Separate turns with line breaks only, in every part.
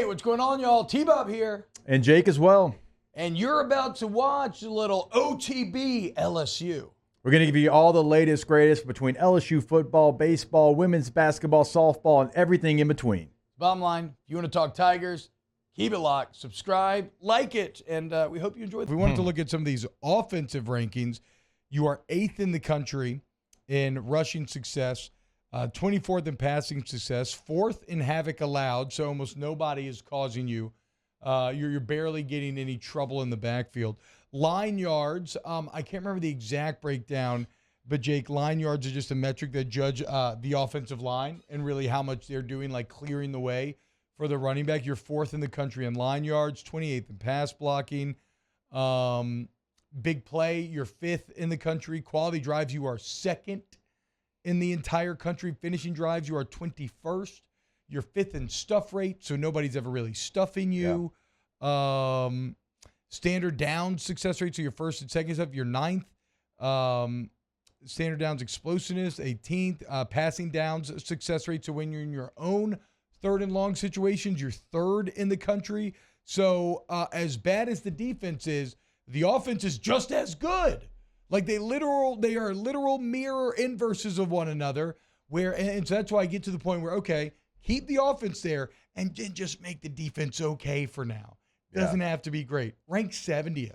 what's going on, y'all? T-Bob here.
And Jake as well.
And you're about to watch a little OTB LSU.
We're going to give you all the latest, greatest between LSU football, baseball, women's basketball, softball, and everything in between.
Bottom line, if you want to talk Tigers, keep it locked, subscribe, like it, and we hope you enjoy it. We wanted to look at some of these offensive rankings. You are 8th in the country in rushing success, 24th in passing success, 4th in havoc allowed, so almost nobody is causing you. You're barely getting any trouble in the backfield. Line yards, I can't remember the exact breakdown, but Jake, line yards are just a metric that judge the offensive line and really how much they're doing, like clearing the way for the running back. You're 4th in the country in line yards, 28th in pass blocking. Big play, you're 5th in the country. Quality drives, you are 2nd in the entire country. Finishing drives, you are 21st. You're 5th in stuff rate, so nobody's ever really stuffing you. Yeah. Standard down success rate, so you're 1st and 2nd stuff, you're 9th. Standard downs explosiveness, 18th. Passing downs success rate, so when you're in your own 3rd and long situations, you're 3rd in the country. So as bad as the defense is, the offense is just as good. Like they are literal mirror inverses of one another. And so that's why I get to the point where, okay, keep the offense there and just make the defense okay for now. Doesn't have to be great. Rank 70th.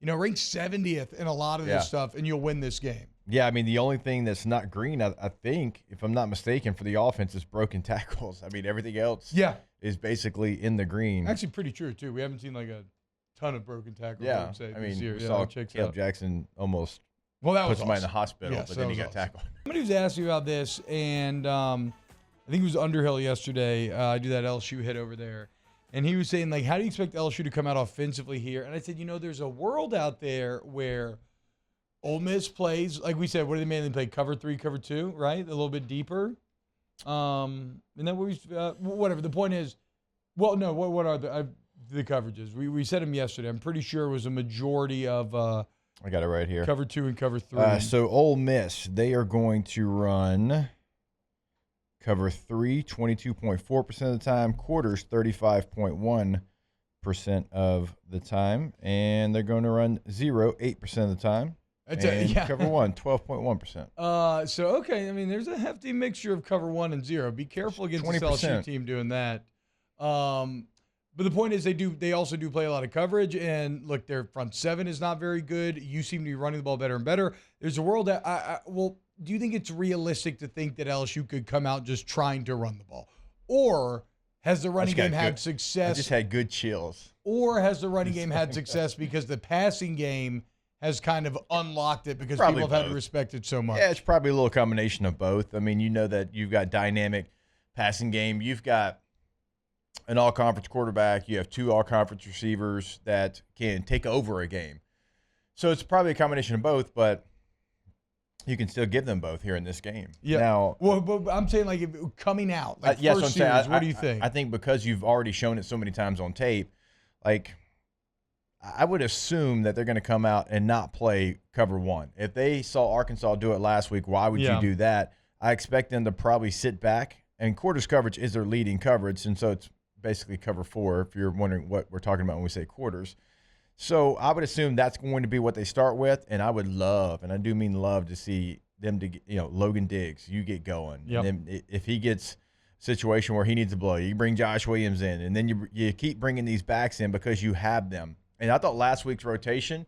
Rank 70th in a lot of this stuff, and you'll win this game.
Yeah, I mean, the only thing that's not green, I think, if I'm not mistaken, for the offense is broken tackles. I mean, everything else is basically in the green.
Actually, pretty true, too. We haven't seen like a ton of broken tackles.
Yeah, I mean, we saw Caleb Jackson almost put somebody in the hospital, but then he got tackled.
Somebody was asking me about this, and I think it was Underhill yesterday. I do that LSU hit over there. And he was saying, like, how do you expect LSU to come out offensively here? And I said, there's a world out there where Ole Miss plays, like we said, what do they mainly play? Cover 3, cover 2, right? A little bit deeper. And then whatever. The point is, what are the coverages? We said them yesterday. I'm pretty sure it was a majority of
I got it right here.
Cover 2 and cover 3.
So Ole Miss, they are going to run cover 3, 22.4% of the time. Quarters, 35.1% of the time. And they're going to run 0, 8% of the time. Cover 1, 12.1%.
So, okay, I mean, there's a hefty mixture of cover 1 and 0. Be careful against 20%. This LSU team doing that. But the point is they also do play a lot of coverage. And, look, their front 7 is not very good. You seem to be running the ball better and better. There's a world that do you think it's realistic to think that LSU could come out just trying to run the ball? Or has the running game had success?
I just had good chills.
Or has the running game had success because the passing game has kind of unlocked it because people have had to respect it so much?
Yeah, it's probably a little combination of both. I mean, that you've got dynamic passing game. You've got an all-conference quarterback. You have 2 all-conference receivers that can take over a game. So it's probably a combination of both, but you can still give them both here in this game.
Yeah.
Now,
but I'm saying, like, coming out, like
yes,
first series, what do you think?
I think because you've already shown it so many times on tape, like, I would assume that they're going to come out and not play cover 1. If they saw Arkansas do it last week, why would you do that? I expect them to probably sit back, and quarters coverage is their leading coverage, and so it's basically cover 4 if you're wondering what we're talking about when we say quarters. So I would assume that's going to be what they start with, and I would love, and I do mean love, to see them to get, Logan Diggs, you get going.
Yep.
And then if he gets a situation where he needs a blow, you bring Josh Williams in, and then you keep bringing these backs in because you have them. And I thought last week's rotation,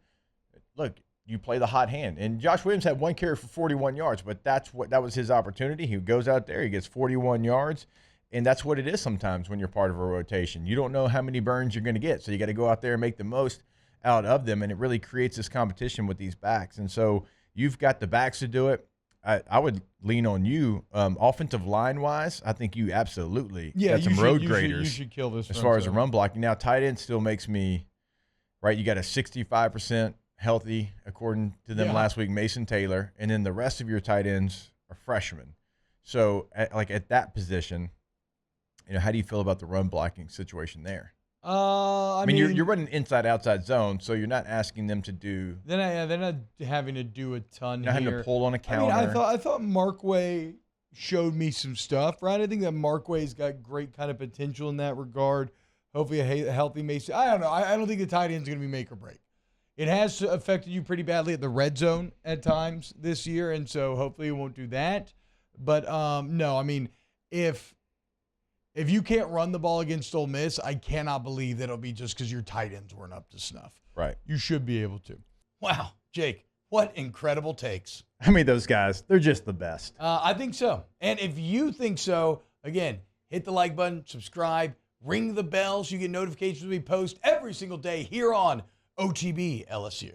look, you play the hot hand. And Josh Williams had 1 carry for 41 yards, but that was his opportunity. He goes out there, he gets 41 yards. And that's what it is sometimes when you're part of a rotation. You don't know how many burns you're going to get, so you got to go out there and make the most out of them, and it really creates this competition with these backs. And so you've got the backs to do it. I would lean on you. Offensive line-wise, I think you absolutely got some road graders.
You should kill this
as far as the run blocking. Now, tight end still makes me, right, you got a 65% healthy, according to them last week, Mason Taylor, and then the rest of your tight ends are freshmen. So, at that position, how do you feel about the run blocking situation there?
I
mean, you're running inside-outside zone, so you're not asking them to do.
They're not having to do a ton.
You're not having to pull on a counter.
I thought Markway showed me some stuff, right? I think that Markway's got great kind of potential in that regard. Hopefully a healthy Mason. I don't know. I don't think the tight end is going to be make or break. It has affected you pretty badly at the red zone at times this year, and so hopefully it won't do that. But no, I mean, if you can't run the ball against Ole Miss, I cannot believe that it'll be just because your tight ends weren't up to snuff.
Right.
You should be able to. Wow, Jake, what incredible takes.
I mean, those guys, they're just the best.
I think so. And if you think so, again, hit the like button, subscribe, ring the bell so you get notifications when we post every single day here on OTB LSU.